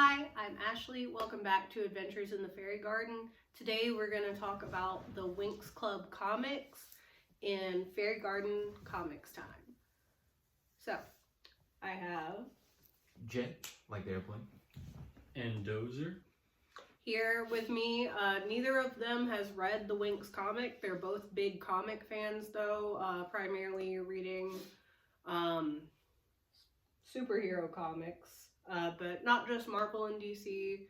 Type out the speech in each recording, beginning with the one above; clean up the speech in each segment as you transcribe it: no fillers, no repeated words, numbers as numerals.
Hi, I'm Ashley. Welcome back to Adventures in the Fairy Garden. Today we're going to talk about the Winx Club comics in Fairy Garden Comics time. So, I have Jet, like the airplane, and Dozer. Here with me, neither of them has read the Winx comic. They're both big comic fans though, primarily reading superhero comics. But not just Marvel and DC,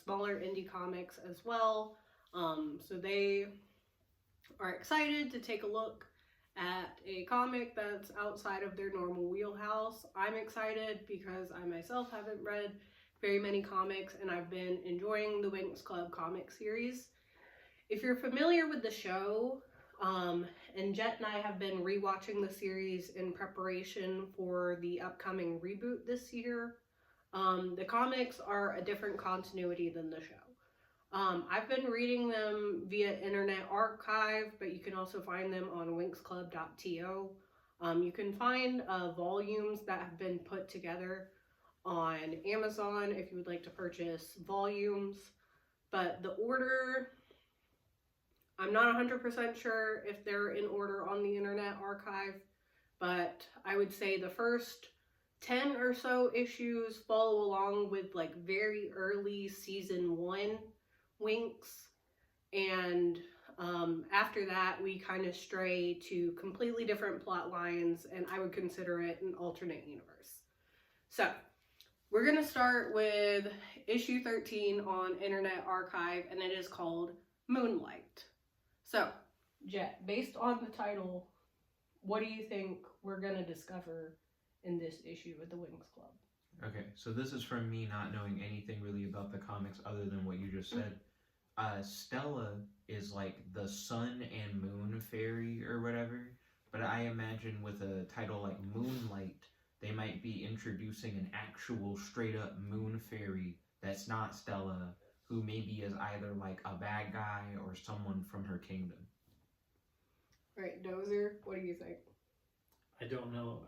smaller indie comics as well. So they are excited to take a look at a comic that's outside of their normal wheelhouse. I'm excited because I myself haven't read very many comics and I've been enjoying the Winx Club comic series. If you're familiar with the show, and Jet and I have been rewatching the series in preparation for the upcoming reboot this year. The comics are a different continuity than the show. I've been reading them via Internet Archive, but you can also find them on winxclub.to. You can find volumes that have been put together on Amazon if you would like to purchase volumes. But the order, I'm not 100% sure if they're in order on the Internet Archive, but I would say the first 10 or so issues follow along with like very early season 1 Winx, and after that we kind of stray to completely different plot lines, and I would consider it an alternate universe. So we're going to start with issue 13 on Internet Archive, and it is called Moonlight. So, Jet, based on the title, what do you think we're going to discover in this issue with the Winx Club? Okay, so this is from me not knowing anything really about the comics other than what you just said. Stella is like the sun and moon fairy or whatever, but I imagine with a title like Moonlight, they might be introducing an actual straight up moon fairy that's not Stella, who maybe is either like a bad guy or someone from her kingdom. Right, Dozer, what do you think? I don't know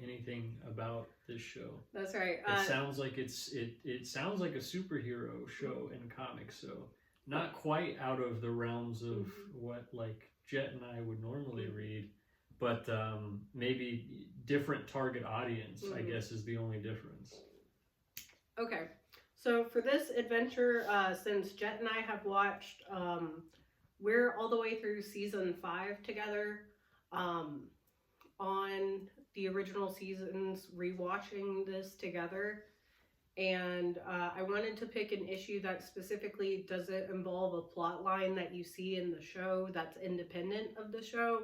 anything about this show. That's right. It sounds like it sounds like a superhero show in comics, so not quite out of the realms of what like Jet and I would normally read, but maybe different target audience, I guess, is the only difference. Okay, so for this adventure, since Jet and I have watched, we're all the way through season 5 together. On the original seasons, rewatching this together, and I wanted to pick an issue that specifically doesn't involve a plot line that you see in the show that's independent of the show,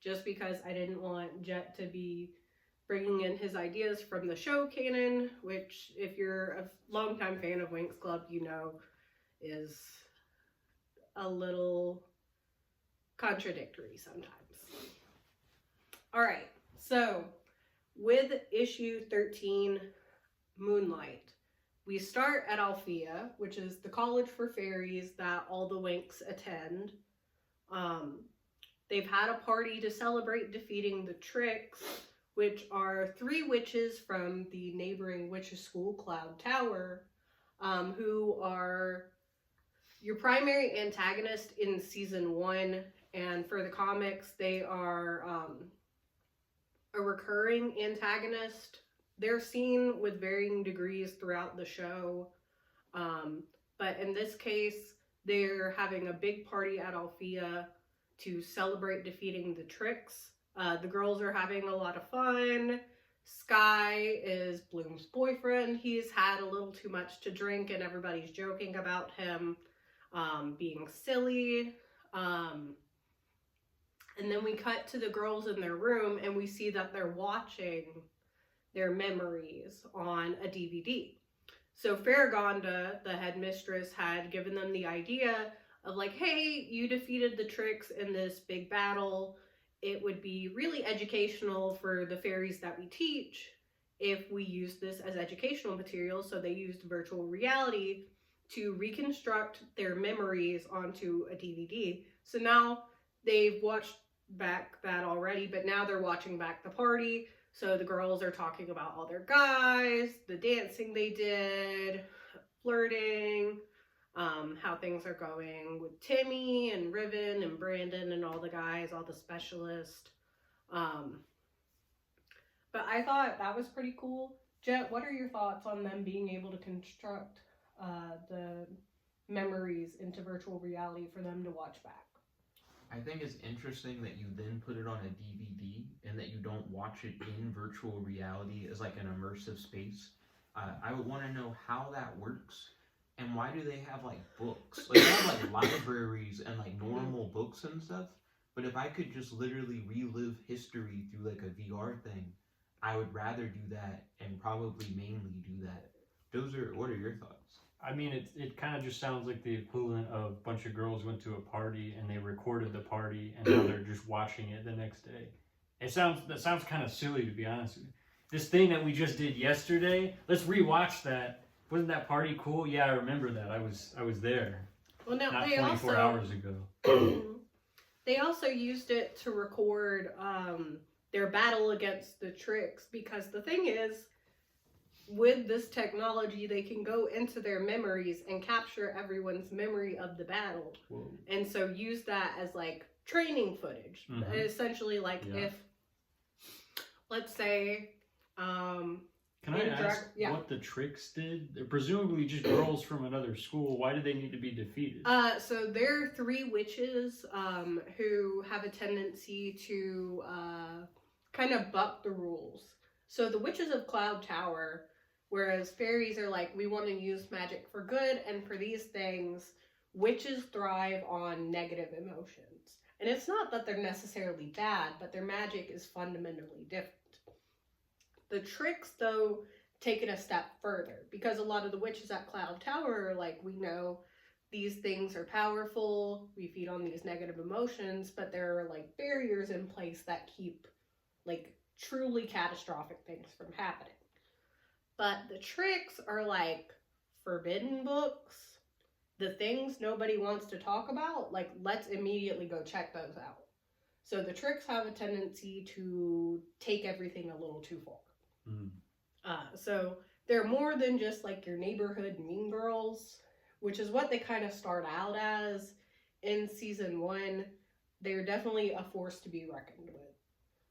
just because I didn't want Jet to be bringing in his ideas from the show canon, which, if you're a longtime fan of Winx Club, you know is a little contradictory sometimes. Alright, so with issue 13, Moonlight, we start at Althea, which is the college for fairies that all the Winx attend. They've had a party to celebrate defeating the Tricks, which are 3 witches from the neighboring witches school, Cloud Tower, who are your primary antagonist in season 1, and for the comics, they are a recurring antagonist. They're seen with varying degrees throughout the show, but in this case, they're having a big party at Althea to celebrate defeating the Tricks. The girls are having a lot of fun. Sky is Bloom's boyfriend. He's had a little too much to drink and everybody's joking about him being silly. And then we cut to the girls in their room and we see that they're watching their memories on a DVD. So Faragonda, the headmistress, had given them the idea of like, hey, you defeated the Tricks in this big battle. It would be really educational for the fairies that we teach if we use this as educational material. So they used virtual reality to reconstruct their memories onto a DVD. So now they've watched back that already, but now they're watching back the party. So the girls are talking about all their guys, the dancing they did, flirting, how things are going with Timmy and Riven and Brandon and all the guys, all the specialists. But I thought that was pretty cool. Jet, what are your thoughts on them being able to construct the memories into virtual reality for them to watch back? I think it's interesting that you then put it on a DVD and that you don't watch it in virtual reality as like an immersive space. I would want to know how that works and why do they have like books? Like they have like libraries and like normal books and stuff. But if I could just literally relive history through like a VR thing, I would rather do that and probably mainly do that. What are your thoughts? I mean, it kind of just sounds like the equivalent of a bunch of girls went to a party and they recorded the party and now they're just watching it the next day. That sounds kind of silly, to be honest with you. This thing that we just did yesterday, let's rewatch that. Wasn't that party cool? Yeah, I remember that. I was there. Well, no, not they 24 also, hours ago. They also used it to record their battle against the Tricks, because the thing is, with this technology, they can go into their memories and capture everyone's memory of the battle. Whoa. And so use that as like training footage. Mhm. Essentially, like if, let's say, Can I ask what the Tricks did? They're presumably just girls from another school. Why did they need to be defeated? So there are 3 witches who have a tendency to kind of buck the rules. So the witches of Cloud Tower, whereas fairies are like, we want to use magic for good, and for these things, witches thrive on negative emotions. And it's not that they're necessarily bad, but their magic is fundamentally different. The Tricks, though, take it a step further, because a lot of the witches at Cloud Tower are like, we know these things are powerful, we feed on these negative emotions, but there are like barriers in place that keep like truly catastrophic things from happening. But the Tricks are like forbidden books, the things nobody wants to talk about, like let's immediately go check those out. So the Tricks have a tendency to take everything a little too far. So they're more than just like your neighborhood mean girls, which is what they kind of start out as in season 1. They're definitely a force to be reckoned with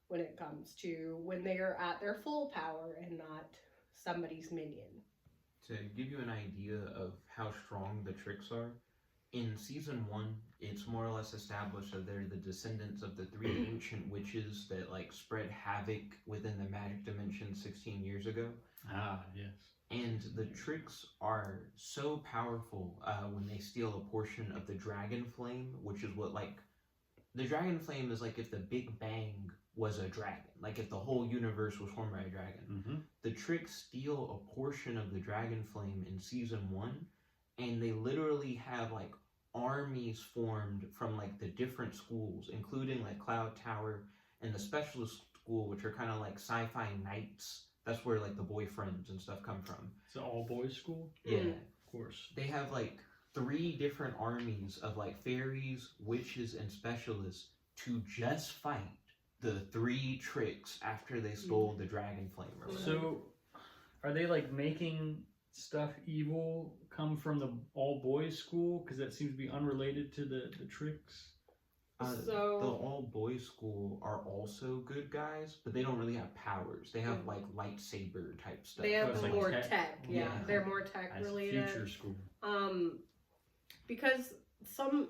when it comes to when they are at their full power and not somebody's minion. To give you an idea of how strong the Tricks are, in season 1, it's more or less established that they're the descendants of the 3 ancient witches that like spread havoc within the magic dimension 16 years ago. Ah, yes. And the Tricks are so powerful when they steal a portion of the dragon flame, which is what like the dragon flame is like if the Big Bang was a dragon, like if the whole universe was formed by a dragon. The Tricks steal a portion of the dragon flame in season 1, and they literally have like armies formed from like the different schools, including like Cloud Tower and the specialist school, which are kind of like sci-fi knights. That's where like the boyfriends and stuff come from. It's an all-boys school? Yeah. Of course. They have like 3 different armies of like fairies, witches, and specialists to just fight the 3 Tricks after they stole the dragon flame. Or whatever. So, are they like making stuff evil come from the all-boys school? Because that seems to be unrelated to the Tricks. The all-boys school are also good guys, but they don't really have powers. They have like lightsaber type stuff. They have like more tech. tech. Yeah, Yeah. they're more tech As related. future school. Because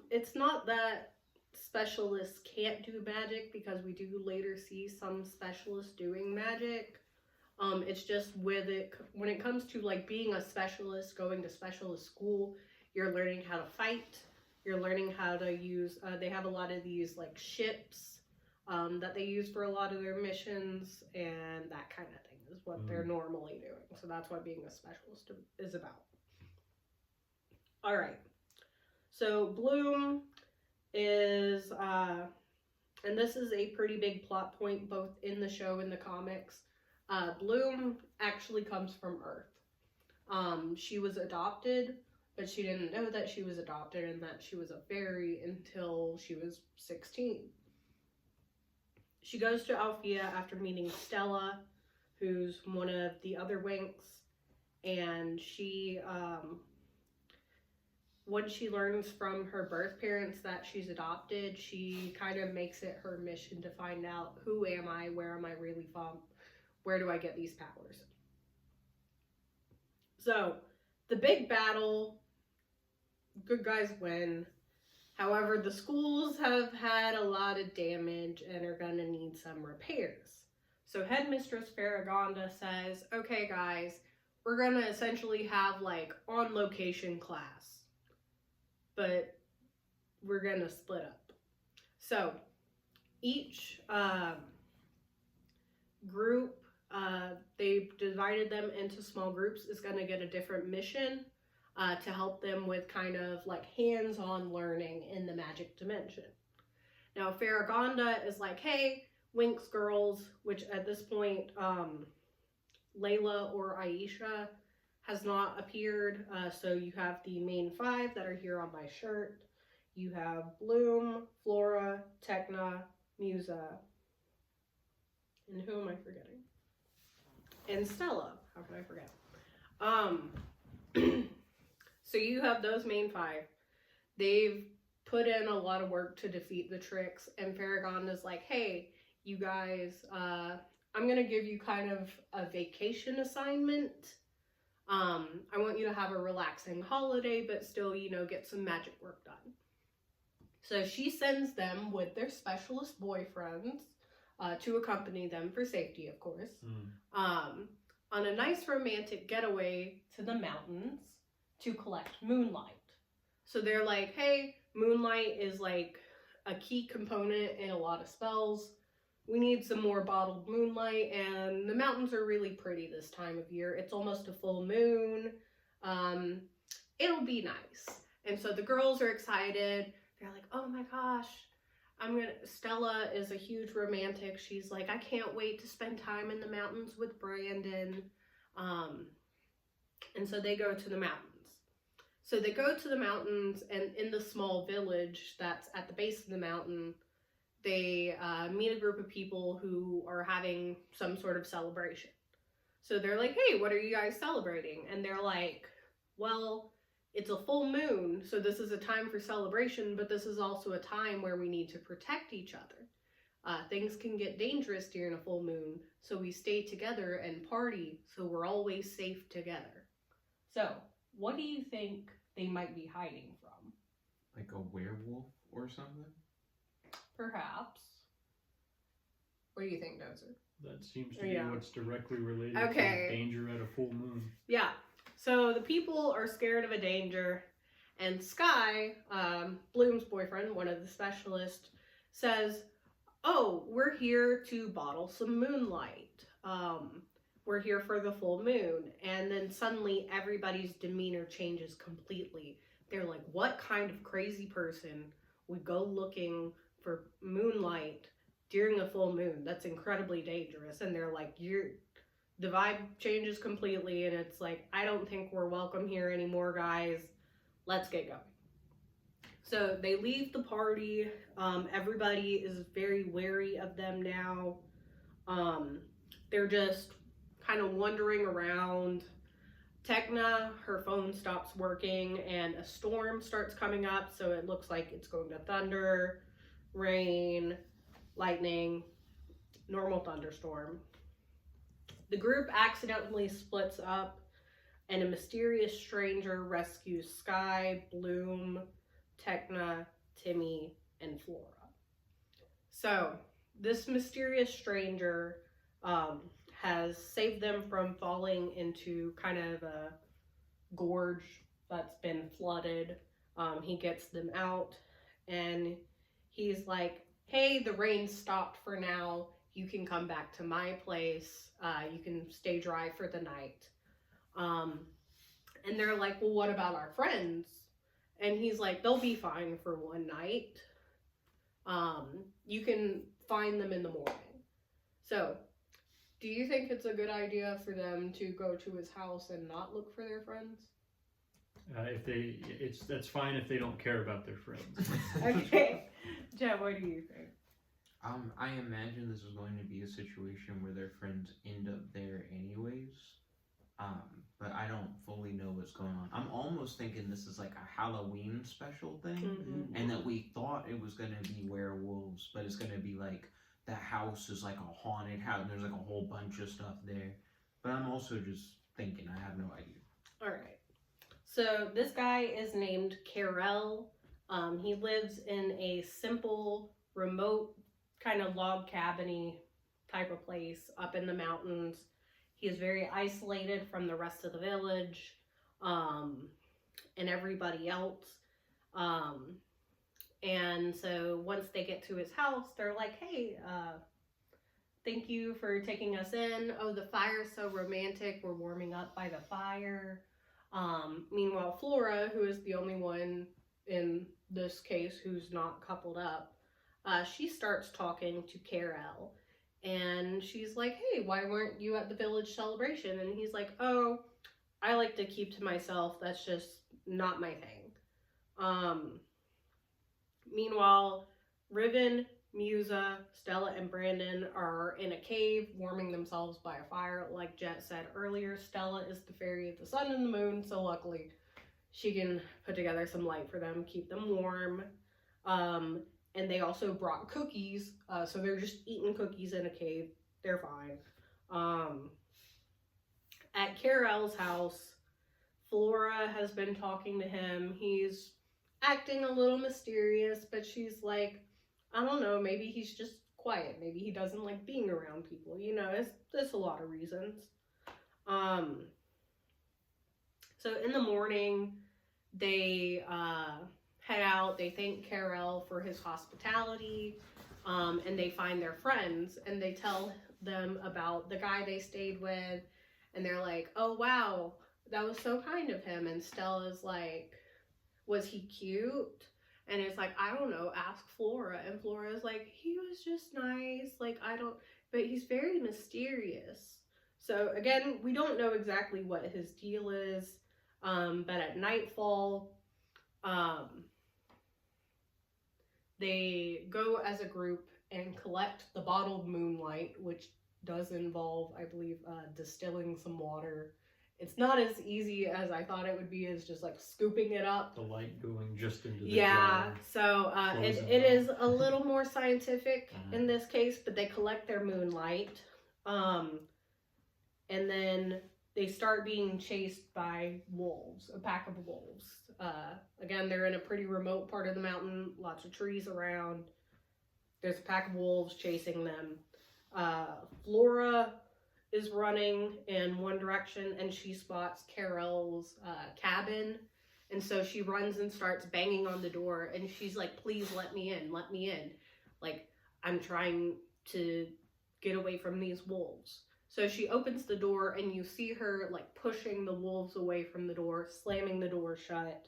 it's not that specialists can't do magic, because we do later see some specialists doing magic. It's just with it, when it comes to like being a specialist, going to specialist school, you're learning how to fight. You're learning how to use, they have a lot of these like ships that they use for a lot of their missions, and that kind of thing is what they're normally doing. So that's what being a specialist is about. All right. So Bloom is, and this is a pretty big plot point both in the show and the comics. Bloom actually comes from Earth. She was adopted, but she didn't know that she was adopted and that she was a fairy until she was 16. she goes to Althea after meeting Stella, who's one of the other Winx, and she, when she learns from her birth parents that she's adopted, she kind of makes it her mission to find out, who am I, where am I really from, where do I get these powers? So, the big battle, good guys win. However, the schools have had a lot of damage and are going to need some repairs. So Headmistress Farragonda says, okay guys, we're going to essentially have like on location class, but we're going to split up. So each group, they divided them into small groups, is going to get a different mission to help them with kind of like hands-on learning in the magic dimension. Now Farragonda is like, hey, Winx girls, which at this point Layla or Aisha has not appeared, so you have the main 5 that are here on my shirt. You have Bloom, Flora, Tecna, Musa, and who am I forgetting? And Stella. How could I forget? So you have those main 5. They've put in a lot of work to defeat the Tricks, and Farragonda's like, hey, you guys, I'm going to give you kind of a vacation assignment. I want you to have a relaxing holiday, but still, you know, get some magic work done. So she sends them with their specialist boyfriends to accompany them for safety, of course, on a nice romantic getaway to the mountains to collect moonlight. So they're like, hey, moonlight is like a key component in a lot of spells. We need some more bottled moonlight, and the mountains are really pretty this time of year. It's almost a full moon. It'll be nice. And so the girls are excited. They're like, oh my gosh, Stella is a huge romantic. She's like, I can't wait to spend time in the mountains with Brandon. And so they go to the mountains. So they go to the mountains, and in the small village that's at the base of the mountain, they meet a group of people who are having some sort of celebration. So they're like, hey, what are you guys celebrating? And they're like, well, it's a full moon, so this is a time for celebration, but this is also a time where we need to protect each other. Things can get dangerous during a full moon, so we stay together and party so we're always safe together. So, what do you think they might be hiding from? Like a werewolf or something? Perhaps. What do you think, Dozer? That seems to be what's directly related to danger at a full moon. Yeah. So the people are scared of a danger, and Sky, Bloom's boyfriend, one of the specialists, says, oh, we're here to bottle some moonlight. We're here for the full moon. And then suddenly everybody's demeanor changes completely. They're like, what kind of crazy person would go looking for moonlight during a full moon? That's incredibly dangerous. And they're like, the vibe changes completely, and it's like, I don't think we're welcome here anymore, guys. Let's get going. So they leave the party. Everybody is very wary of them now. They're just kind of wandering around. Tecna, her phone stops working, and a storm starts coming up, so it looks like it's going to thunder, rain, lightning, normal thunderstorm. The group accidentally splits up, and a mysterious stranger rescues Sky, Bloom, Tecna, Timmy, and Flora. So, this mysterious stranger has saved them from falling into kind of a gorge that's been flooded. He gets them out, and he's like, hey, the rain stopped for now. You can come back to my place. You can stay dry for the night. And they're like, well, what about our friends? And he's like, they'll be fine for one night. You can find them in the morning. So, do you think it's a good idea for them to go to his house and not look for their friends? That's fine if they don't care about their friends. Okay. Jen, what do you think? I imagine this is going to be a situation where their friends end up there anyways. Um, but I don't fully know what's going on. I'm almost thinking this is like a Halloween special thing, Mhm. and that we thought it was gonna be werewolves, but it's gonna be like the house is like a haunted house, and there's like a whole bunch of stuff there. But I'm also just thinking, I have no idea. All right. So this guy is named Carell. He lives in a simple, remote, kind of log cabiny type of place up in the mountains. He is very isolated from the rest of the village um, and everybody else. Um, and so once they get to his house, they're like, hey, thank you for taking us in. Oh, the fire's so romantic. We're warming up by the fire. Meanwhile, Flora, who is the only one in this case who's not coupled up, she starts talking to Carol. And she's like, hey, why weren't you at the village celebration? And he's like, oh, I like to keep to myself. That's just not my thing. Um, Meanwhile, Riven, Musa, Stella, and Brandon are in a cave warming themselves by a fire. Like Jet said earlier, Stella is the fairy of the sun and the moon, so luckily she can put together some light for them, keep them warm. And they also brought cookies, so they're just eating cookies in a cave. They're fine. At Carol's house, Flora has been talking to him. He's acting a little mysterious, but she's like, I don't know, maybe he's just quiet. Maybe he doesn't like being around people. You know, there's a lot of reasons. So in the morning, they head out. They thank Carol for his hospitality, and they find their friends, and they tell them about the guy they stayed with, and they're like, oh, wow, that was so kind of him. And Stella's like, was he cute? And it's like, I don't know, ask Flora. And Flora's like, he was just nice. Like, but he's very mysterious. So again, we don't know exactly what his deal is. But at nightfall, they go as a group and collect the bottled moonlight, which does involve, I believe, distilling some water. It's not as easy as I thought it would be, as just like scooping it up. The light going just into the Yeah, jar. so it is a little more scientific in this case, but they collect their moonlight. And then they start being chased by wolves, a pack of wolves. Again, they're in a pretty remote part of the mountain, lots of trees around. There's a pack of wolves chasing them. Flora is running in one direction, and she spots Carol's cabin. And so she runs and starts banging on the door, and she's like, please let me in, let me in. Like, I'm trying to get away from these wolves. So she opens the door, and you see her like pushing the wolves away from the door, slamming the door shut.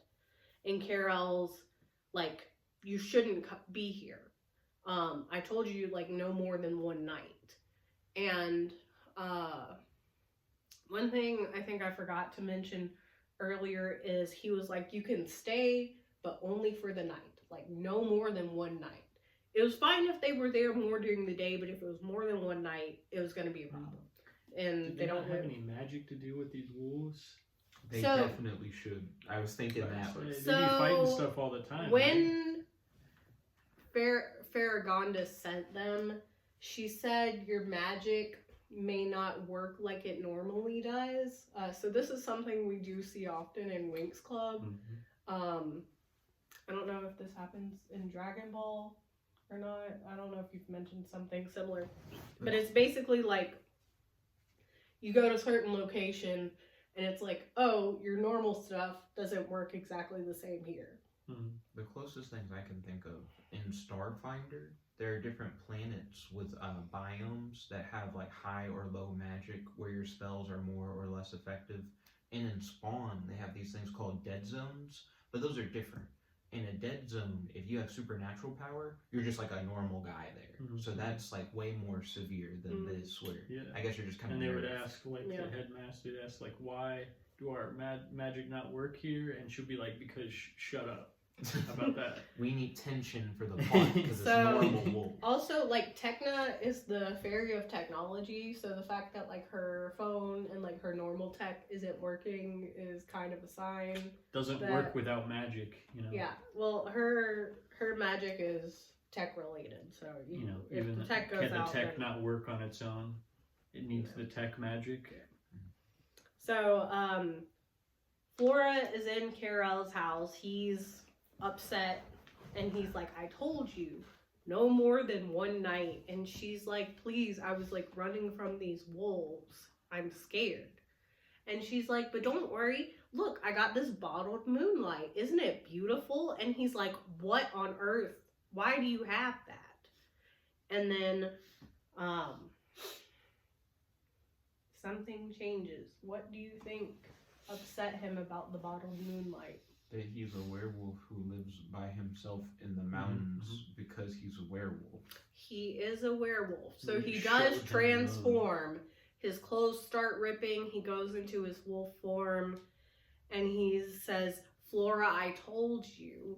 And Carol's like, you shouldn't be here. I told you like no more than one night. And one thing I think I forgot to mention earlier is he was like, you can stay, but only for the night. Like, no more than one night. It was fine if they were there more during the day, but if it was more than one night, it was going to be a problem. And they don't have any magic to do with these wolves? They definitely should. I was thinking that. They'd be fighting stuff all the time. When Farragonda sent them, she said your magic may not work like it normally does. So this is something we do see often in Winx Club. Mm-hmm. I don't know if this happens in Dragon Ball or not. I don't know if you've mentioned something similar. But it's basically like you go to a certain location and it's like, oh, your normal stuff doesn't work exactly the same here. Mm-hmm. The closest things I can think of in Starfinder, there are different planets with biomes that have like high or low magic where your spells are more or less effective. And in Spawn, they have these things called dead zones, but those are different. In a dead zone, if you have supernatural power, you're just like a normal guy there. Mm-hmm. So that's like way more severe than this, where I guess you're just kind of. And they would ask, like, the headmaster would ask, like, why do our magic not work here? And she'll be like, because shut up. How about that? We need tension for the plot because So- it's normal wolf. Also, like, Techna is the fairy of technology, so the fact that, like, her phone and, like, her normal tech isn't working is kind of a sign. Doesn't That- work without magic, you know. Yeah, well, her magic is tech related, so You know, if even the tech goes can the out, tech then- not work on its own? It needs the tech magic. So, Flora is in Carel's house. He's upset, and he's like, I told you, no more than one night. And she's like, please, I was like running from these wolves. I'm scared. And she's like, but don't worry. Look, I got this bottled moonlight. Isn't it beautiful? And he's like, what on earth? Why do you have that? And then, something changes. What do you think upset him about the bottled moonlight? That he's a werewolf who lives by himself in the mountains because he's a werewolf. He is a werewolf, so We he showed does him transform. His clothes start ripping. He goes into his wolf form, and he says, Flora, I told you,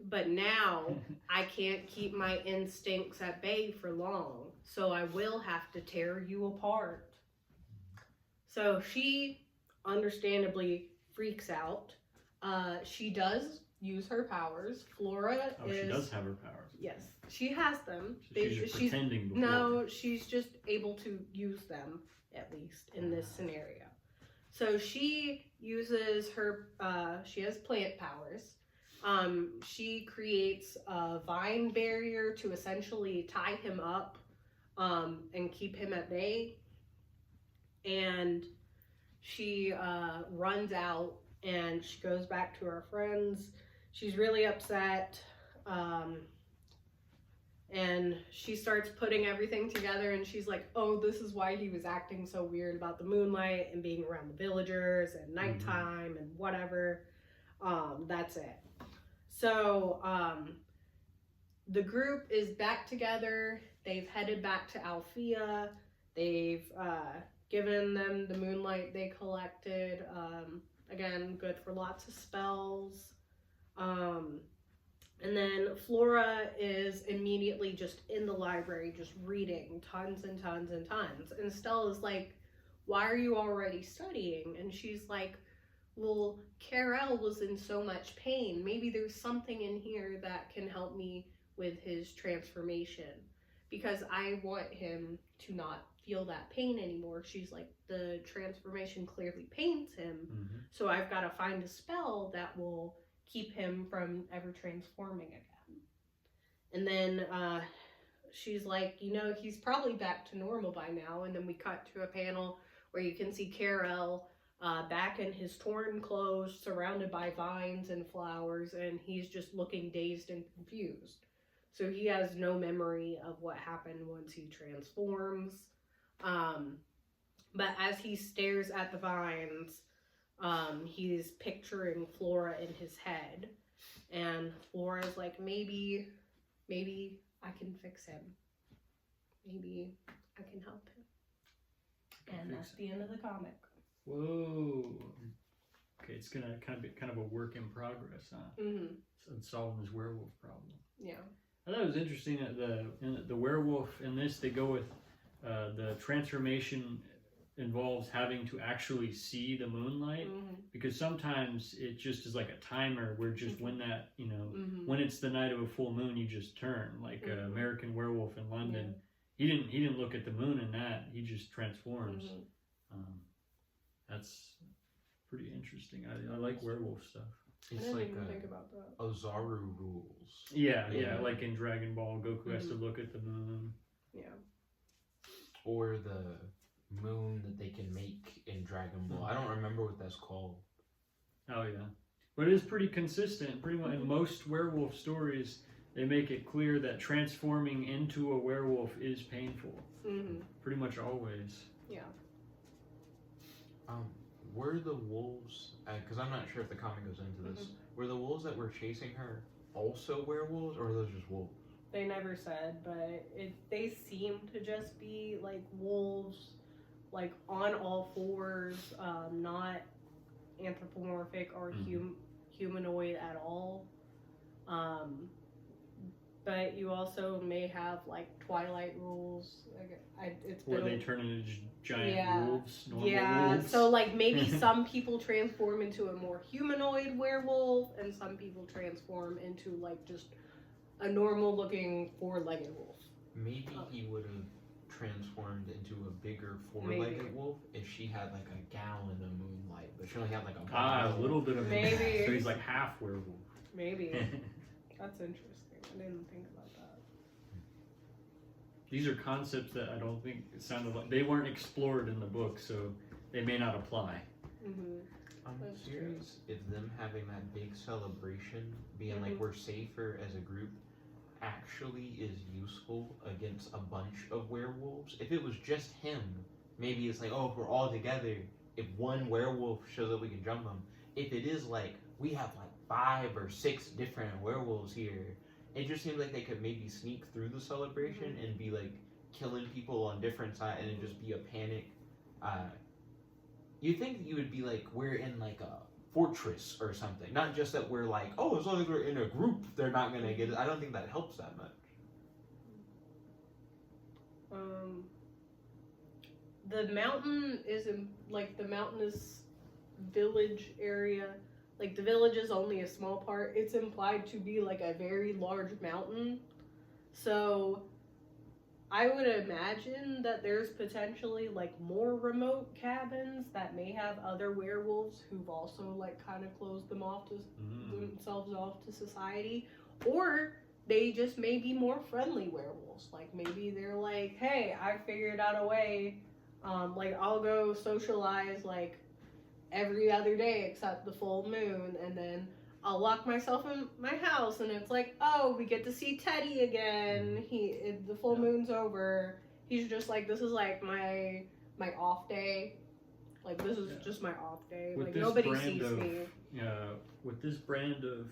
but now I can't keep my instincts at bay for long, so I will have to tear you apart. So she understandably freaks out. She does use her powers. Flora Oh, is... she does have her powers. Yes, she has them. So she's just pretending before. No, she's just able to use them, at least, in this scenario. So she uses her, she has plant powers. She creates a vine barrier to essentially tie him up and keep him at bay. And she runs out and she goes back to her friends. She's really upset. And she starts putting everything together and she's like, oh, this is why he was acting so weird about the moonlight and being around the villagers and nighttime and whatever. That's it. So the group is back together. They've headed back to Althea. They've given them the moonlight they collected. Again, good for lots of spells. And then Flora is immediately just in the library, just reading tons and tons and tons. And Stella's like, why are you already studying? And she's like, well, Carel was in so much pain. Maybe there's something in here that can help me with his transformation. Because I want him to not feel that pain anymore. She's like, the transformation clearly pains him. So I've got to find a spell that will keep him from ever transforming again. And then she's like, you know, he's probably back to normal by now. And then we cut to a panel where you can see Carel back in his torn clothes, surrounded by vines and flowers, and he's just looking dazed and confused. So he has no memory of what happened once he transforms. But as he stares at the vines, he's picturing Flora in his head, and Flora's like, maybe I can fix him. Maybe I can help him. And that's the end of the comic. Whoa. Okay, it's gonna kind of a work in progress, huh? Mm-hmm. So solving this werewolf problem. Yeah. I thought it was interesting that the werewolf in this, they go with the transformation involves having to actually see the moonlight, because sometimes it just is like a timer where just when that, you know, when it's the night of a full moon, you just turn, like American Werewolf in London. He didn't look at the moon in that, he just transforms. That's pretty interesting. I like werewolf stuff. I didn't even think about that. Ozaru rules. Yeah, like in Dragon Ball, Goku has to look at the moon. Yeah. Or the moon that they can make in Dragon Ball. I don't remember what that's called. Oh yeah, but it is pretty consistent. Pretty much in most werewolf stories, they make it clear that transforming into a werewolf is painful. Pretty much always. Yeah. Were the wolves, because I'm not sure if the comic goes into this, were the wolves that were chasing her also werewolves, or are those just wolves? They never said, but they seem to just be like wolves, like on all fours, not anthropomorphic or humanoid at all. But you also may have like Twilight rules. It's Where been they turn into giant wolves, normal yeah. wolves. So like maybe some people transform into a more humanoid werewolf, and some people transform into like just a normal looking four-legged wolf. Maybe he would have transformed into a bigger four-legged wolf if she had like a gallon of moonlight, but she only had like a little bit of maybe. moonlight. So he's like half werewolf. Maybe. That's interesting. I didn't think about that. These are concepts that I don't think it sounded like they weren't explored in the book, so they may not apply. Mm-hmm. I'm That's curious if them having that big celebration, being like we're safer as a group, actually is useful against a bunch of werewolves. If it was just him, maybe it's like, oh, if we're all together, if one werewolf shows up, we can jump him. If it is like, we have like 5 or 6 different werewolves here, it just seems like they could maybe sneak through the celebration and be like killing people on different sides, and it'd just be a panic. You think that you would be like, we're in like a fortress or something, not just that we're like, oh, as long as we're in a group, they're not gonna get it. I don't think that helps that much. The mountain is in like the mountainous village area. Like the village is only a small part. It's implied to be like a very large mountain. So I would imagine that there's potentially like more remote cabins that may have other werewolves who've also like kind of closed themselves off to society, or they just may be more friendly werewolves. Like maybe they're like, hey, I figured out a way. Like I'll go socialize like every other day except the full moon, and then I'll lock myself in my house, and it's like, oh, we get to see Teddy again. The full moon's over. He's just like, this is like my off day. Like this is just my off day. With like this nobody brand sees of, me. With this brand of,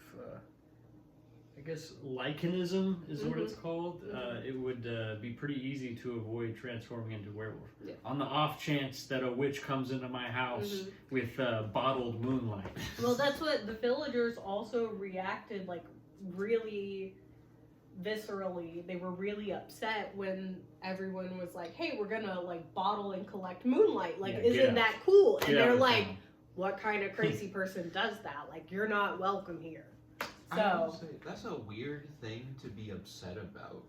I guess lichenism is what it's called. It would be pretty easy to avoid transforming into werewolf. Yeah. On the off chance that a witch comes into my house with bottled moonlight. Well, that's what the villagers also reacted like really viscerally. They were really upset when everyone was like, hey, we're gonna like bottle and collect moonlight. Like, isn't that cool? And they're like, what kind of crazy person does that? Like, you're not welcome here. So Say, that's a weird thing to be upset about.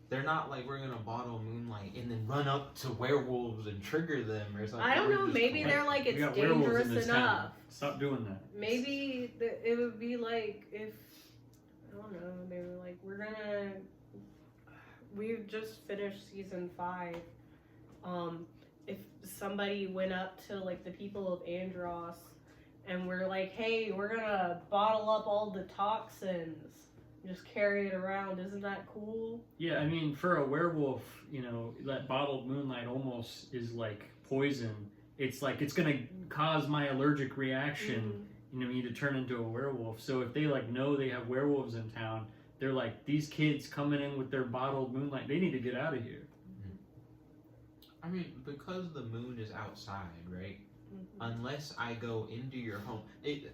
They're not like, we're gonna bottle moonlight and then run up to werewolves and trigger them or something. I don't know, maybe they're like, it's dangerous enough. Stop doing that. Maybe it would be like if, I don't know, they were like, we've just finished season 5. If somebody went up to like the people of Andros and we're like, hey, we're gonna bottle up all the toxins, just carry it around, isn't that cool? Yeah, I mean, for a werewolf, you know, that bottled moonlight almost is like poison. It's like, it's gonna cause my allergic reaction, you know, me to turn into a werewolf. So if they like know they have werewolves in town, they're like, these kids coming in with their bottled moonlight, they need to get out of here. I mean, because the moon is outside, right? Unless I go into your home,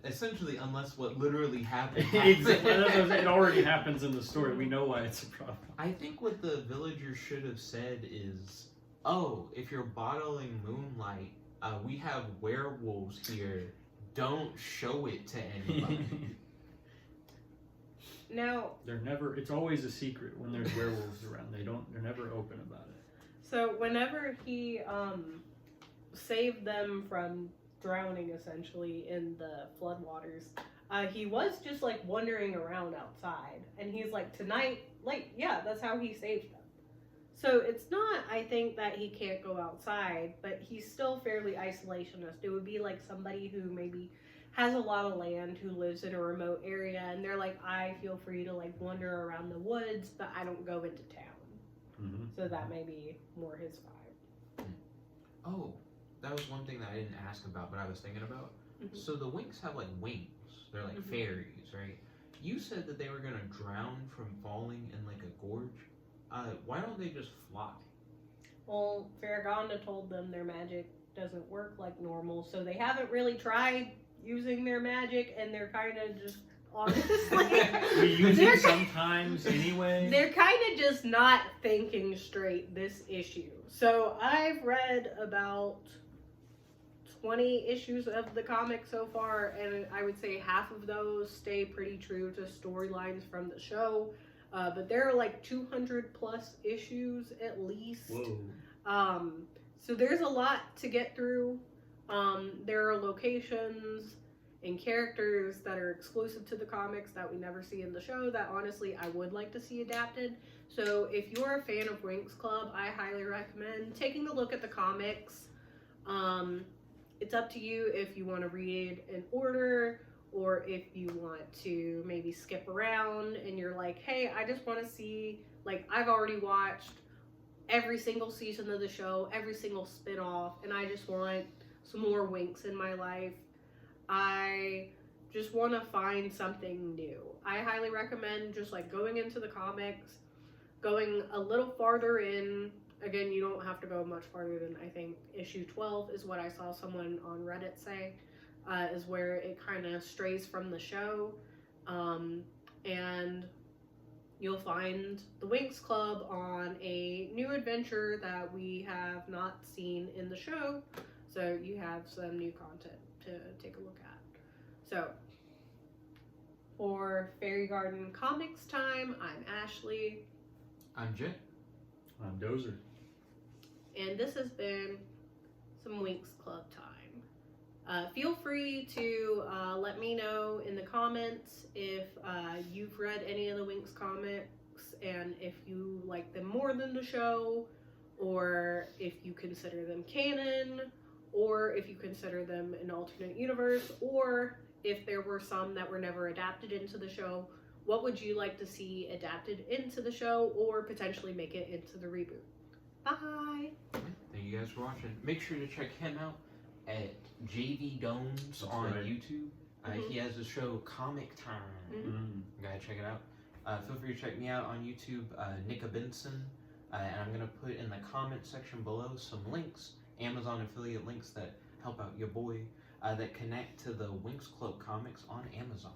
essentially, unless what literally happened. It already happens in the story. We know why it's a problem. I think what the villagers should have said is, oh, if you're bottling moonlight, we have werewolves here. Don't show it to anybody. Now, it's always a secret when there's werewolves around. They're never open about it. So whenever he saved them from drowning essentially in the floodwaters, he was just like wandering around outside, and he's like, tonight, like, yeah, that's how he saved them. So it's not, I think, that he can't go outside, but he's still fairly isolationist. It would be like somebody who maybe has a lot of land, who lives in a remote area, and they're like, I feel free to like wander around the woods, but I don't go into town. So that may be more his vibe. Oh, that was one thing that I didn't ask about, but I was thinking about. So the Winx have like wings. They're like fairies, right? You said that they were gonna drown from falling in like a gorge. Why don't they just fly? Well, Farragonda told them their magic doesn't work like normal, so they haven't really tried using their magic, and they're kind of just honestly We use they're it sometimes anyway. they're kind of just not thinking straight this issue. So I've read about 20 issues of the comic so far, and I would say half of those stay pretty true to storylines from the show. But there are like 200 plus issues at least. Whoa. So there's a lot to get through. There are locations and characters that are exclusive to the comics that we never see in the show that honestly I would like to see adapted. So if you're a fan of Winx Club, I highly recommend taking a look at the comics. It's up to you if you want to read in order or if you want to maybe skip around and you're like, hey, I just want to see, like, I've already watched every single season of the show, every single spin-off, and I just want some more Winx in my life. I just want to find something new. I highly recommend just like going into the comics, going a little farther in. Again, you don't have to go much farther than I think issue 12 is what I saw someone on Reddit say, is where it kind of strays from the show. And you'll find the Winx Club on a new adventure that we have not seen in the show. So you have some new content to take a look at. So for Fairy Garden Comics time, I'm Ashley. I'm Jet. I'm Dozer. And this has been some Winx Club time. Feel free to let me know in the comments if you've read any of the Winx comics and if you like them more than the show, or if you consider them canon, or if you consider them an alternate universe, or if there were some that were never adapted into the show. What would you like to see adapted into the show or potentially make it into the reboot? Bye! Thank you guys for watching. Make sure to check him out at JV Domes That's on right. YouTube. Mhm. He has a show, Comic Time. Mhm. You gotta check it out. Feel free to check me out on YouTube, Nika Benson. And I'm gonna put in the comment section below some links, Amazon affiliate links that help out your boy, that connect to the Winx Club comics on Amazon.